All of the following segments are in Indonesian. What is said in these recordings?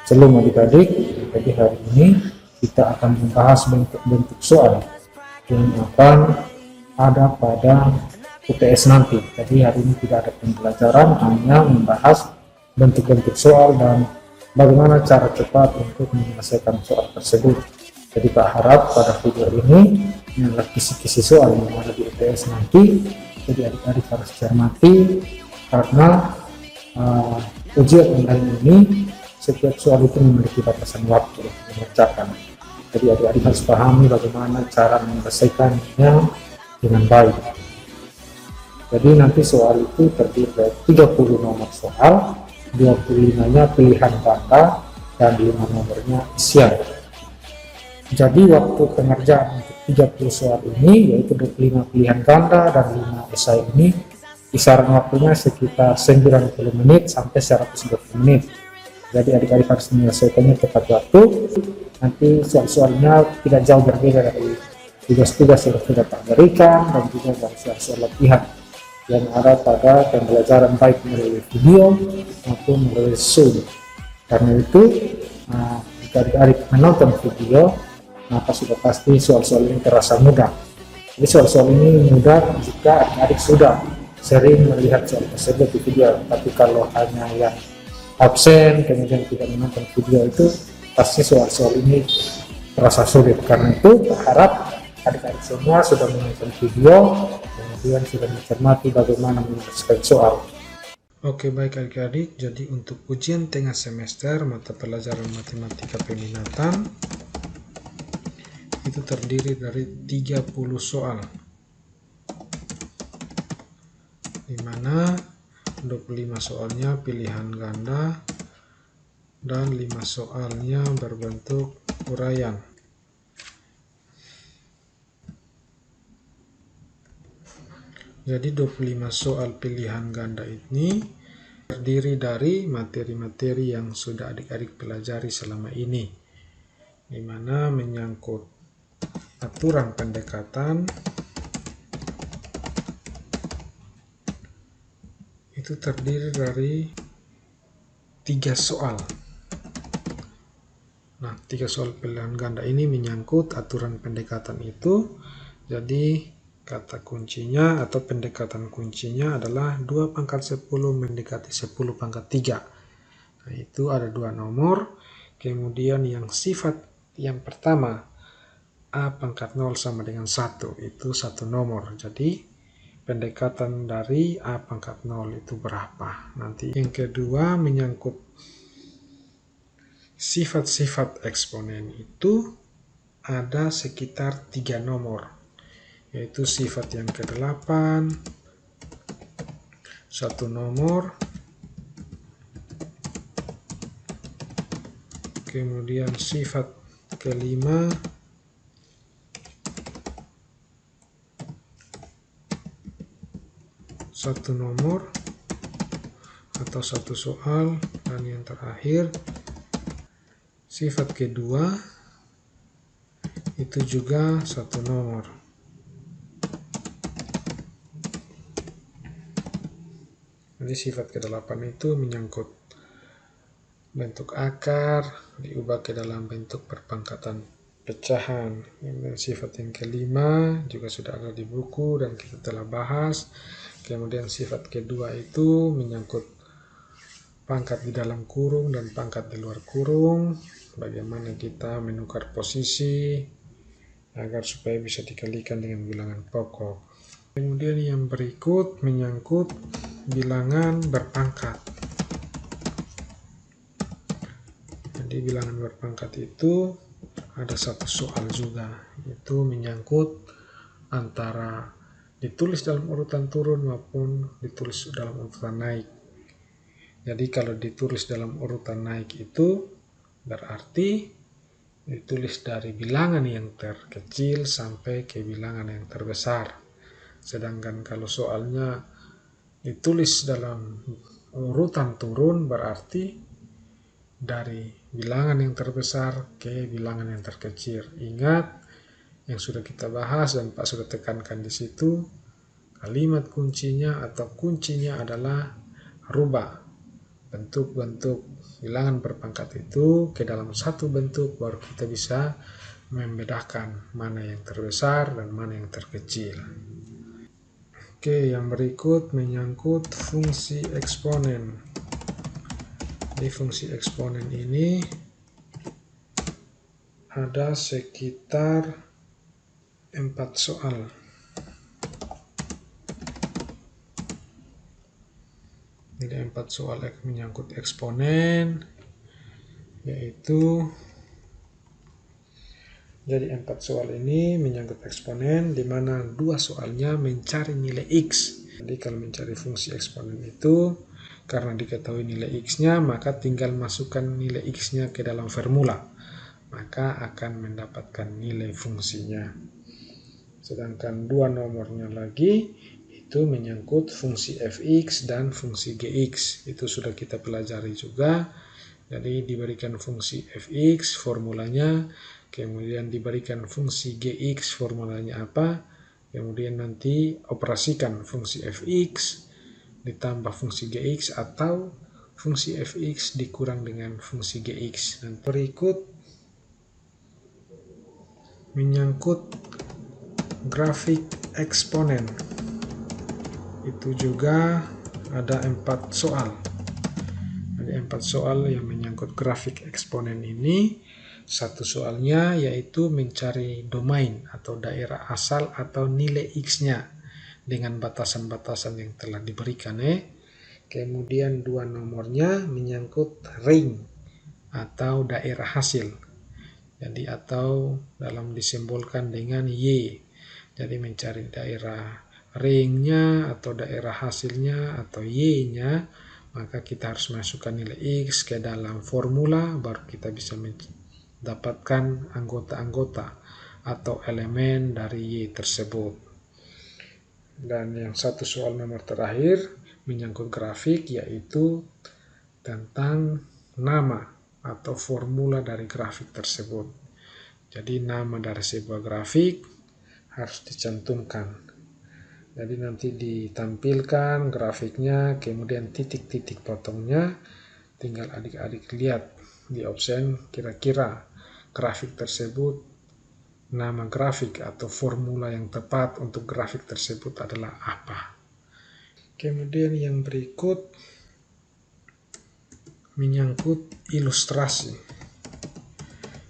Shalom adik-adik, jadi hari ini kita akan membahas bentuk-bentuk soal yang akan ada pada UTS nanti. Jadi hari ini tidak ada pembelajaran, hanya membahas bentuk-bentuk soal dan bagaimana cara cepat untuk menyelesaikan soal tersebut. Jadi Pak harap pada video ini adalah kisi-kisi soal yang ada di UTS nanti. Jadi adik-adik harus cermati karena ujian online ini setiap soal itu memiliki batasan waktu mengerjakan. Jadi adik-adik harus pahami bagaimana cara menyelesaikannya dengan baik. Jadi nanti soal itu terdiri dari 30 nomor soal, 25-nya pilihan kata, dan 5 nomornya isian. Jadi waktu pengerjaan untuk 30 soal ini yaitu 25 pilihan ganda dan 5 esai ini kisaran waktunya sekitar 90 menit sampai 120 menit. Jadi adik-adik harus menyelesaikannya tepat waktu. Nanti soal-soalnya tidak jauh berbeda dari tugas-tugas yang sudah Pak berikan dan juga dari soal-soal latihan yang ada pada pembelajaran baik melalui video maupun melalui Zoom. Karena itu jika adik-adik menonton video maka sudah pasti soal-soal ini terasa mudah. Jadi soal-soal ini mudah jika adik-adik sudah sering melihat soal tersebut di video. Tapi kalau hanya yang absen kemudian tidak menonton video itu pasti soal-soal ini terasa sulit. Karena itu berharap adik-adik semua sudah menonton video kemudian sudah mencermati bagaimana menyelesaikan soal. Oke, baik adik-adik, jadi untuk ujian tengah semester mata pelajaran matematika peminatan itu terdiri dari 30 soal, di mana 25 soalnya pilihan ganda dan 5 soalnya berbentuk uraian. Jadi 25 soal pilihan ganda ini terdiri dari materi-materi yang sudah adik-adik pelajari selama ini, di mana menyangkut aturan pendekatan, itu terdiri dari 3 soal. Nah, 3 soal pilihan ganda ini menyangkut aturan pendekatan itu. Jadi kata kuncinya atau pendekatan kuncinya adalah 2 pangkat 10 mendekati 10 pangkat 3. Nah, itu ada 2 nomor. Kemudian yang sifat yang pertama A pangkat 0 sama dengan 1, itu 1 nomor. Jadi pendekatan dari A pangkat 0 itu berapa. Nanti yang kedua menyangkut sifat-sifat eksponen, itu ada sekitar 3 nomor. Yaitu sifat yang ke-8, 1 nomor. Kemudian sifat ke-5, 1 nomor atau 1 soal, dan yang terakhir sifat kedua itu juga 1 nomor. Jadi sifat ke-8 itu menyangkut bentuk akar diubah ke dalam bentuk perpangkatan pecahan. Dan sifat yang ke-5 juga sudah ada di buku dan kita telah bahas. Kemudian sifat kedua itu menyangkut pangkat di dalam kurung dan pangkat di luar kurung. Bagaimana kita menukar posisi agar supaya bisa dikalikan dengan bilangan pokok. Kemudian yang berikut menyangkut bilangan berpangkat. Jadi bilangan berpangkat itu ada 1 soal juga, itu menyangkut antara ditulis dalam urutan turun maupun ditulis dalam urutan naik. Jadi kalau ditulis dalam urutan naik itu berarti ditulis dari bilangan yang terkecil sampai ke bilangan yang terbesar. Sedangkan kalau soalnya ditulis dalam urutan turun berarti dari bilangan yang terbesar ke bilangan yang terkecil. Ingat yang sudah kita bahas dan Pak sudah tekankan di situ, kalimat kuncinya atau kuncinya adalah rubah bentuk-bentuk bilangan berpangkat itu ke dalam satu bentuk, baru kita bisa membedakan mana yang terbesar dan mana yang terkecil. Oke, yang berikut menyangkut fungsi eksponen. Di fungsi eksponen ini ada sekitar 4 soal. Jadi 4 soal menyangkut eksponen, yaitu jadi 4 soal ini menyangkut eksponen, di mana 2 soalnya mencari nilai X. Jadi kalau mencari fungsi eksponen itu, karena diketahui nilai X-nya, maka tinggal masukkan nilai X-nya ke dalam formula, maka akan mendapatkan nilai fungsinya. Sedangkan 2 nomornya lagi, itu menyangkut fungsi fx dan fungsi gx. Itu sudah kita pelajari juga. Jadi diberikan fungsi fx, formulanya, kemudian diberikan fungsi gx, formulanya apa, kemudian nanti operasikan fungsi fx ditambah fungsi gx atau fungsi fx dikurang dengan fungsi gx. Dan berikut menyangkut grafik eksponen. Itu juga ada 4 soal. Ada 4 soal yang menyangkut grafik eksponen ini. Satu soalnya yaitu mencari domain atau daerah asal atau nilai X-nya dengan batasan-batasan yang telah diberikan. Kemudian 2 nomornya menyangkut ring atau daerah hasil. Jadi atau dalam disimbolkan dengan Y. Jadi mencari daerah ringnya atau daerah hasilnya atau Y-nya, maka kita harus masukkan nilai X ke dalam formula, baru kita bisa mendapatkan anggota-anggota atau elemen dari Y tersebut. Dan yang satu soal nomor terakhir menyangkut grafik, yaitu tentang nama atau formula dari grafik tersebut. Jadi nama dari sebuah grafik harus dicantumkan. Jadi nanti ditampilkan grafiknya, kemudian titik-titik potongnya, tinggal adik-adik lihat di option kira-kira grafik tersebut, nama grafik atau formula yang tepat untuk grafik tersebut adalah apa. Kemudian yang berikut menyangkut ilustrasi.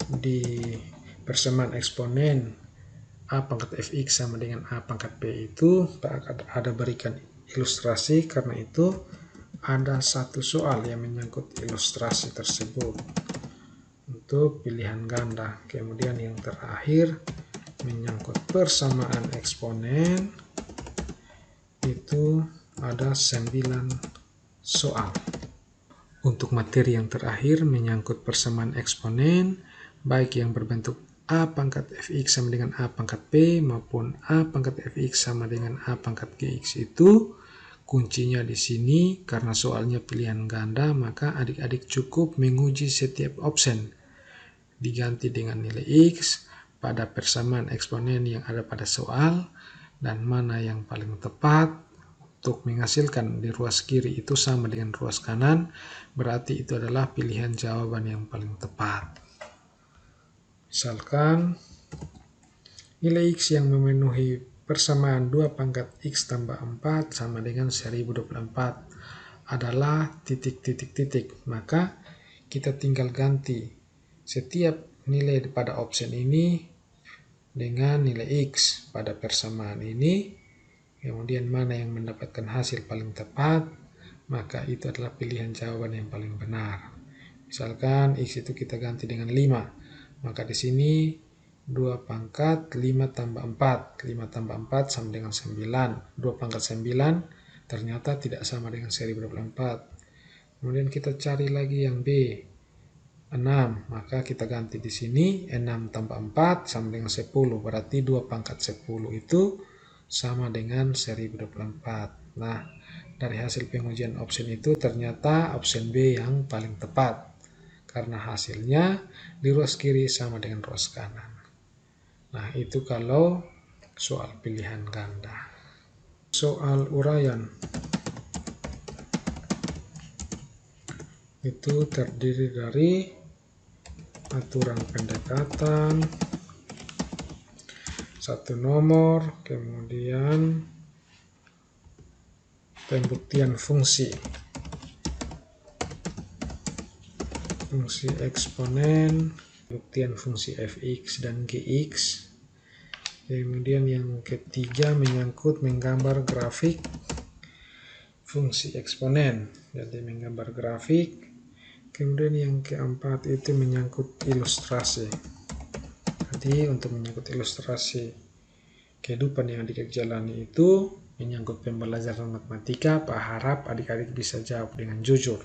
Di persamaan eksponen A pangkat fx sama dengan A pangkat p itu ada berikan ilustrasi, karena itu ada 1 soal yang menyangkut ilustrasi tersebut untuk pilihan ganda. Kemudian yang terakhir menyangkut persamaan eksponen, itu ada 9 soal. Untuk materi yang terakhir menyangkut persamaan eksponen, baik yang berbentuk A pangkat fx sama dengan A pangkat p maupun A pangkat fx sama dengan A pangkat gx, itu kuncinya di sini. Karena soalnya pilihan ganda, maka adik-adik cukup menguji setiap option diganti dengan nilai X pada persamaan eksponen yang ada pada soal, dan mana yang paling tepat untuk menghasilkan di ruas kiri itu sama dengan ruas kanan, berarti itu adalah pilihan jawaban yang paling tepat. Misalkan nilai X yang memenuhi persamaan 2 pangkat X tambah 4 sama dengan 1024 adalah titik-titik-titik. Maka kita tinggal ganti setiap nilai pada option ini dengan nilai X pada persamaan ini. Kemudian mana yang mendapatkan hasil paling tepat, maka itu adalah pilihan jawaban yang paling benar. Misalkan X itu kita ganti dengan 5. Maka di sini 2 pangkat 5 tambah 4. 5 tambah 4 sama dengan 9. 2 pangkat 9 ternyata tidak sama dengan 1024. Kemudian kita cari lagi yang B. 6. Maka kita ganti di sini 6 tambah 4 sama dengan 10. Berarti 2 pangkat 10 itu sama dengan 1024. Nah, dari hasil pengujian option itu ternyata option B yang paling tepat, karena hasilnya di ruas kiri sama dengan ruas kanan. Nah, itu kalau soal pilihan ganda. Soal uraian. itu terdiri dari aturan pendekatan, satu nomor, kemudian pembuktian fungsi eksponen, pembuktian fungsi fx dan gx. Kemudian yang ketiga menyangkut menggambar grafik fungsi eksponen, jadi menggambar grafik. Kemudian yang keempat itu menyangkut ilustrasi. Jadi untuk menyangkut ilustrasi kehidupan yang adik-adik jalani itu menyangkut pembelajaran matematika, Pak harap adik-adik bisa jawab dengan jujur.